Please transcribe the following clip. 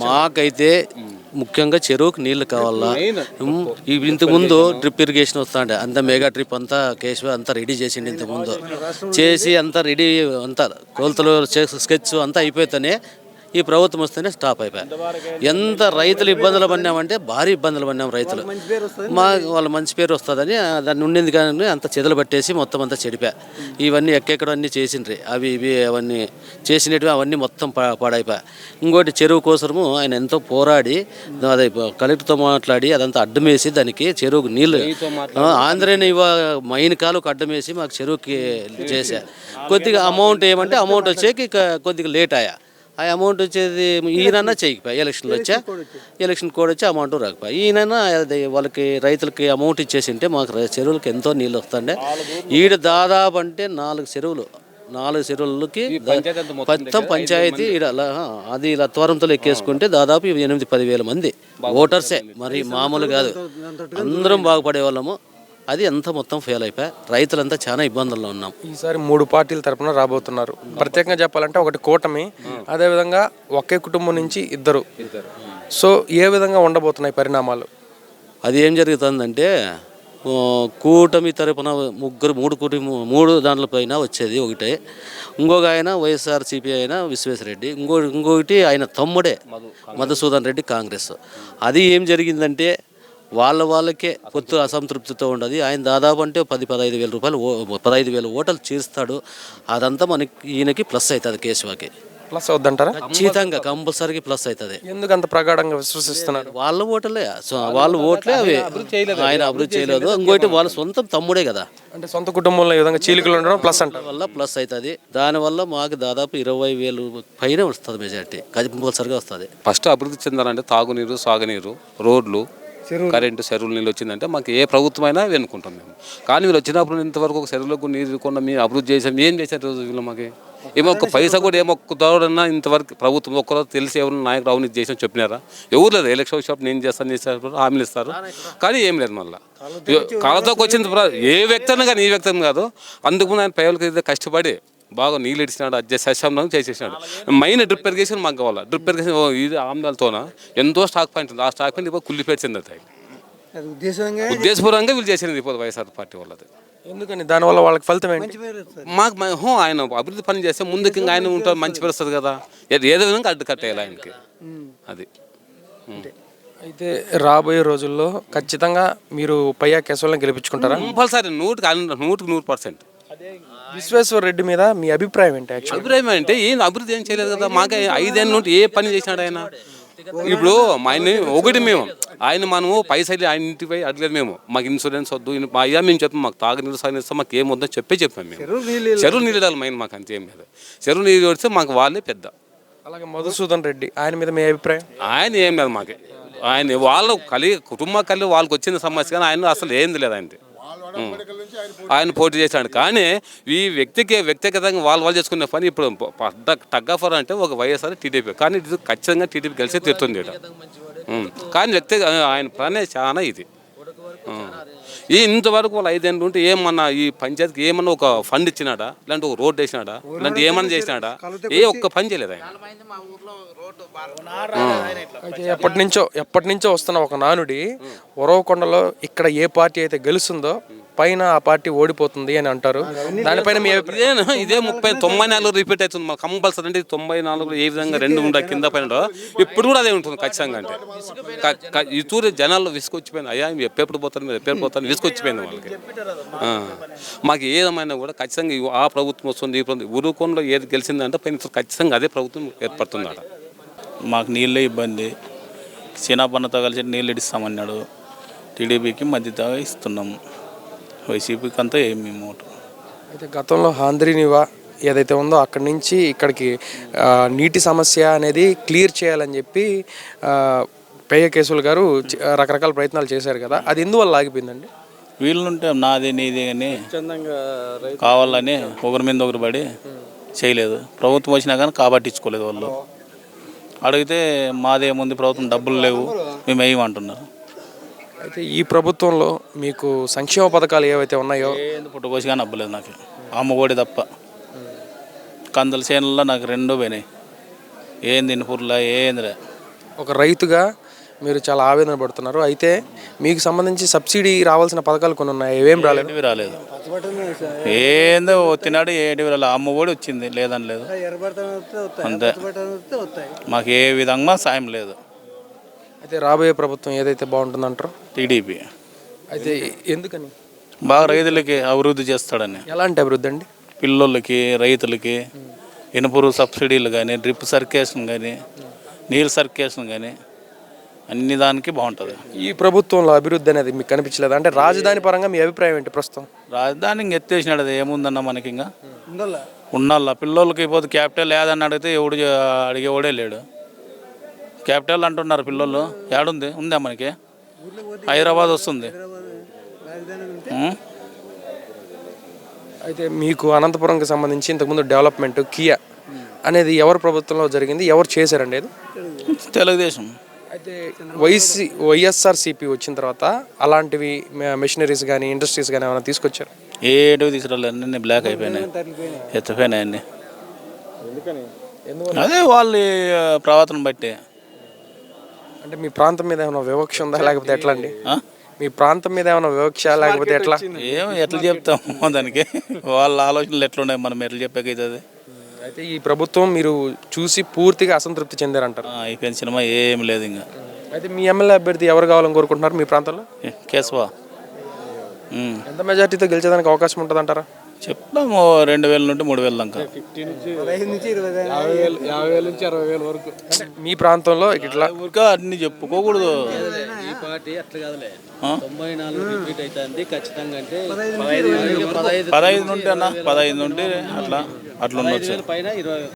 మాకైతే ముఖ్యంగా చెరువుకు నీళ్లు కావాలా. ఇంతకుముందు డ్రిప్ ఇరిగేషన్ వస్తాండే అంత మెగా డ్రిప్ అంతా కేశవ అంతా రెడీ చేసిండి. ఇంతకుముందు చేసి అంతా రెడీ అంతా కొలతలు స్కెచ్ అంతా అయిపోతేనే ఈ ప్రభుత్వం వస్తేనే స్టాప్ అయిపోయాయి. ఎంత రైతులు ఇబ్బందులు పడినామంటే భారీ ఇబ్బందులు పడినాం రైతులు. వాళ్ళ మంచి పేరు వస్తుందని దాన్ని ఉండింది కానీ అంత చెదలు పట్టేసి మొత్తం అంతా చెడిపా. ఇవన్నీ ఎక్కడన్నీ చేసిండ్రి అవి ఇవి అవన్నీ చేసినవి అవన్నీ మొత్తం పాడైపోయా. ఇంకోటి చెరువు కోసము ఆయన ఎంతో పోరాడి అది కలెక్టర్తో మాట్లాడి అదంతా అడ్డమేసి దానికి చెరువుకు నీళ్ళు ఆంధ్రని మైన్ కాలుకు అడ్డమేసి మాకు చెరువుకి చేశా. కొద్దిగా అమౌంట్ ఏమంటే అమౌంట్ వచ్చేకి కొద్దిగా లేట్ అయ్యా. ఆ అమౌంట్ వచ్చేది ఈయనన్నా చేయకపోయా. ఎలక్షన్ కోడ్ వచ్చి అమౌంట్ రాకపోయా. ఈయనన్నా వాళ్ళకి రైతులకి అమౌంట్ ఇచ్చేసింటే మాకు చెరువులకి ఎంతో నీళ్ళు వస్తుండే. ఈడ దాదాపు అంటే 4 చెరువులకి మొత్తం పంచాయతీ అది ఇలా త్వరంతో ఎక్కేసుకుంటే దాదాపు 8-10 వేల మంది ఓటర్సే, మరి మామూలు కాదు. అందరం బాగుపడే వాళ్ళము. అది అంతా మొత్తం ఫెయిల్ అయిపోయి రైతులంతా చాలా ఇబ్బందుల్లో ఉన్నాం. ఈసారి 3 పార్టీల తరపున రాబోతున్నారు. ప్రత్యేకంగా చెప్పాలంటే ఒకటి కూటమి, అదేవిధంగా ఒకే కుటుంబం నుంచి ఇద్దరు. సో ఏ విధంగా ఉండబోతున్నాయి పరిణామాలు? అది ఏం జరుగుతుందంటే కూటమి తరపున మూడు దాంట్లో పైన వచ్చేది ఒకటే. ఇంకొక ఆయన వైఎస్ఆర్సీపీ అయిన విశ్వేశ్వరరెడ్డి, ఇంకొకటి ఆయన తమ్ముడే మధుసూదన్ రెడ్డి కాంగ్రెస్. అది ఏం జరిగిందంటే వాళ్ళకే పొత్తు అసంతృప్తితో ఉండదు. ఆయన దాదాపు అంటే 10-15 వేల రూపాయలు 15,000 ఓటర్లు చేస్తాడు. అదంతా మనకి ఈయనకి ప్లస్ అవుతుంది. కేశవాకి ప్లస్ అవుద్దంటారా? ఖచ్చితంగా కంపల్సరీగా ప్లస్ అవుతుంది. ఎందుకంత ప్రగాఢంగా విశ్వసిస్తున్నారు? వాళ్ళ ఓట్లే అవి ఆయన అభివృద్ధి చేయలేదు. ఇంకోటి వాళ్ళ సొంత తమ్ముడే కదా, అంటే సొంత కుటుంబంలో ఈ విధంగా చీలికలు ఉండడం ప్లస్ అంటారు. వల్ల ప్లస్ అవుతుంది. దానివల్ల మాకు దాదాపు 20,000 పైన వస్తుంది మెజార్టీ. కంపల్సరిగా వస్తుంది. ఫస్ట్ అభివృద్ధి చెందాలంటే తాగునీరు, సాగునీరు, రోడ్లు, కరెంటు, చెరువులు నీళ్ళు వచ్చిందంటే మాకు ఏ ప్రభుత్వం అయినా వెనుకుంటాం మేము. కానీ వీళ్ళు వచ్చినప్పుడు ఇంతవరకు ఒక చెరువులకు నీరు కొన్న మేము అభివృద్ధి చేసాం. ఏం చేశారు రోజు వీళ్ళు? మాకు ఒక్క పైసా కూడా ఏమొక్క దోడన్నా ఇంతవరకు ప్రభుత్వం ఒక్కరోజు తెలిసి ఎవరు నాయకుడు అవినీతి చేసాం చెప్పినారా? ఎవరు లేదు. ఎలక్షన్ వచ్చినప్పుడు నేను చేస్తాను హామీలు ఇస్తారు, కానీ ఏం లేదు. మళ్ళీ కాలతోకి వచ్చింది ఏ వ్యక్తి అయినా కానీ ఈ వ్యక్తి కాదు. అందుకు ఆయన ప్రజలకు కష్టపడి బాగా నీళ్ళు ఇచ్చినాడు, సస్యం చేసేసినాడు. మెయిన్ డ్రిప్ ఇరిగేషన్ మాకు కావాలి. డ్రిప్ ఇరిగేషన్ ఇది ఆమ్దాలతోన ఎంతో స్టాక్ పాయింట్ ఉంది. ఆ స్టాక్ పాయింట్ ఇప్పుడు కుళ్ళిపేట చెందుతాయి. ఉద్దేశపూర్వంగా వీళ్ళు చేసినది ఇప్పుడు వైఎస్ఆర్ పార్టీ వాళ్ళది. ఎందుకని దానివల్ల వాళ్ళకి ఫలితం ఏంటి? మాకు ఆయన అభివృద్ధి పని చేస్తే ముందుకు ఇంకా ఆయన ఉంటారు, మంచి పేరు వస్తుంది కదా. ఏదో విధంగా అడ్డు కట్టేయాలి ఆయనకి. అది అయితే రాబోయే రోజుల్లో ఖచ్చితంగా మీరు పయ్యా కేశవులను గెలిపించుకుంటారా? కంపల్సరీ 100% విశ్వేశ్వర రెడ్డి మీద మీ అభిప్రాయం ఏంటి? అభిప్రాయం అంటే ఏం అభివృద్ధి ఏం చేయలేదు కదా. మాకు 5 ఏళ్ళ నుండి ఏ పని చేసినాడు ఆయన? ఇప్పుడు ఆయన ఒకటి మేము మనము పైసలు ఆయన ఇంటికి పోయి అడగలేదు. మేము మాకు ఇన్సూరెన్స్ వద్దు, అయ్యా మేము చెప్పాం మాకు తాగునీరు సాగునీరు మాకు ఏం వద్దని చెప్పాం మేము. చెరువు నీళ్ళు ఇవ్వాలి మైన్, మాకు అంతేం లేదు. చెరువు నీళ్ళు వస్తే మాకు వాళ్ళే పెద్ద. అలాగే మధుసూదన్ రెడ్డి ఆయన మీద మీ అభిప్రాయం? ఆయన ఏం లేదు మాకు. ఆయన వాళ్ళు కుటుంబ కలిగి వాళ్ళకి వచ్చిన సమస్య, కానీ ఆయన అసలు ఏంది లేదు. ఆయన పోటీ చేశాడు. కానీ ఈ వ్యక్తిగతంగా వాళ్ళు చేసుకునే పని ఇప్పుడు టగ్గాఫర్ అంటే ఒక వైఎస్ఆర్ టీడీపీ, కానీ ఇది ఖచ్చితంగా టీడీపీ కలిసి తీరుతుంది. కానీ ఆయన ప్రాణే చాలా ఇది. ఇంతవరకు వాళ్ళు 5 ఏళ్ళు ఉంటే ఏమన్నా ఈ పంచాయతీకి ఏమన్నా ఒక ఫండ్ ఇచ్చినాడా, ఇలాంటి ఒక రోడ్డు వేసినాడా, ఇలాంటి ఏమన్నా చేసినాడా? ఒక్క పని చేయలేదు ఆయన. ఎప్పటి నుంచో వస్తున్న ఒక నానుడి, ఉరవకొండలో ఇక్కడ ఏ పార్టీ అయితే గెలుస్తుందో పైన ఆ పార్టీ ఓడిపోతుంది అని అంటారు. దానిపైన ఇదే 94 రిపీట్ అవుతుంది మాకు కంపల్సరీ. అంటే 94 ఏ విధంగా 2 ఉండే కింద పైన ఇప్పుడు కూడా అదే ఉంటుంది ఖచ్చితంగా. అంటే ఈ తూరి జనాల్లో విసుకొచ్చిపోయింది. అయ్యా ఎప్పుడు పోతాను విసుకొచ్చిపోయింది వాళ్ళకి. మాకు ఏదేమైనా కూడా ఖచ్చితంగా ఆ ప్రభుత్వం వస్తుంది, ఈ ప్రభుత్వం ఉరుకొండలో ఏది గెలిచిందంటే పైన ఖచ్చితంగా అదే ప్రభుత్వం ఏర్పడుతుంది. అక్కడ మాకు నీళ్ళే ఇబ్బంది. చిన్నపన్నతో కలిసి నీళ్ళు ఇస్తామన్నాడు. టీడీపీకి మద్దతుగా ఇస్తున్నాము, వైసీపీకి అంతా ఏమి ఓటు. అయితే గతంలో ఆంధ్రీనివా ఏదైతే ఉందో అక్కడి నుంచి ఇక్కడికి నీటి సమస్య అనేది క్లియర్ చేయాలని చెప్పి పయ్య కేశవులు గారు రకరకాల ప్రయత్నాలు చేశారు కదా, అది ఎందువల్ల ఆగిపోయిందండి? వీళ్ళుంటే నాది నీది అని కావాలని ఒకరి మీద ఒకరు పడి చేయలేదు. ప్రభుత్వం వచ్చినా కానీ కాబట్టించుకోలేదు. వాళ్ళు అడిగితే మాదేముంది, ప్రభుత్వం డబ్బులు లేవు, మేము వేయమంటున్నారు. అయితే ఈ ప్రభుత్వంలో మీకు సంక్షేమ పథకాలు ఏవైతే ఉన్నాయో పుట్టుకోసి కానీ అవ్వలేదు నాకు. అమ్మఒడి తప్ప కందుల చేనుల్లో నాకు 2 పోయినాయి. ఏంది ఇన్పూర్లా ఏందిరా ఒక రైతుగా మీరు చాలా ఆవేదన పడుతున్నారు. అయితే మీకు సంబంధించి సబ్సిడీ రావాల్సిన పథకాలు కొన్ని ఉన్నాయి, ఏవేం రాలేదు. ఏటివి రాలేదు. ఏందో తినాడు ఏటివి రాలేదు. అమ్మ ఒడి వచ్చింది, లేదని లేదు. అంతే, మాకు ఏ విధంగా సాయం లేదు. అయితే రాబోయే ప్రభుత్వం ఏదైతే బాగుంటుందంటారు? టీడీపీ. అయితే ఎందుకని? బాగా రైతులకి అభివృద్ధి చేస్తాడని. ఎలాంటి అభివృద్ధి అండి? పిల్లోళ్ళకి, రైతులకి ఇనుపురు సబ్సిడీలు కానీ, డ్రిప్ సర్కేషన్ కానీ, నీళ్ళు సర్కేషన్ కానీ అన్ని దానికి బాగుంటుంది. ఈ ప్రభుత్వంలో అభివృద్ధి అనేది మీకు కనిపించలేదు అంటే రాజధాని పరంగా మీ అభిప్రాయం ఏంటి ప్రస్తుతం? రాజధాని ఇంక ఎత్తేసినాడు, అది ఏముందన్న మనకి ఇంకా ఉండాల. పిల్లోళ్ళకి పోతే క్యాపిటల్ ఏదని అడిగితే ఎవడు అడిగేవాడే లేడు. క్యాపిటల్ అంటున్నారు పిల్లోళ్ళు, ఏడుంది? ఉందా మనకి? హైదరాబాద్ వస్తుంది. అయితే మీకు అనంతపురంకి సంబంధించి ఇంతకుముందు డెవలప్మెంట్ కియా అనేది ఎవరి ప్రభుత్వంలో జరిగింది, ఎవరు చేశారండి అది? తెలుగుదేశం. అయితే వైఎస్ఆర్సీపీ వచ్చిన తర్వాత అలాంటివి మెషినరీస్ కానీ ఇండస్ట్రీస్ కానీ ఏమైనా తీసుకొచ్చారు? ఏటివి తీసుకురాలేదు, అన్నీ బ్లాక్ అయిపోయినాయి, ఎత్తిపోయినాయి అన్నీ. అదే వాళ్ళ ప్రవర్తన బట్టి. అంటే మీ ప్రాంతం మీద ఏమైనా వివక్ష ఉందా లేకపోతే ఎట్లా అండి? మీ ప్రాంతం మీద ఏమైనా వివక్ష లేకపోతే ఎట్లా? ఎట్లా చెప్తాము దానికి? వాళ్ళ ఆలోచనలు ఎట్లున్నాయి, మనం ఎట్లా చెప్పేకైతుంది? అయితే ఈ ప్రభుత్వం మీరు చూసి పూర్తిగా అసంతృప్తి చెందారంటారు. అయిపోయిన సినిమా ఏం లేదు ఇంకా. అయితే మీ ఎమ్మెల్యే అభ్యర్థి ఎవరు కావాలని కోరుకుంటున్నారు మీ ప్రాంతంలో? కేశవా. ఎంత మెజార్టీతో గెలిచేదానికి అవకాశం ఉంటుంది అంటారా? చెప్తాము 2,000 నుండి 3,000 దాకా. మీ ప్రాంతంలో ఇట్లా ఊరికే అన్ని చెప్పుకోకూడదు. ఈ పార్టీ అట్లా కాదులే, 94 రిపీట్ అవుతుంది ఖచ్చితంగా. అంటే 15 నుండి అన్న, 15 నుండి అట్లా ఉండొచ్చు. పైన 20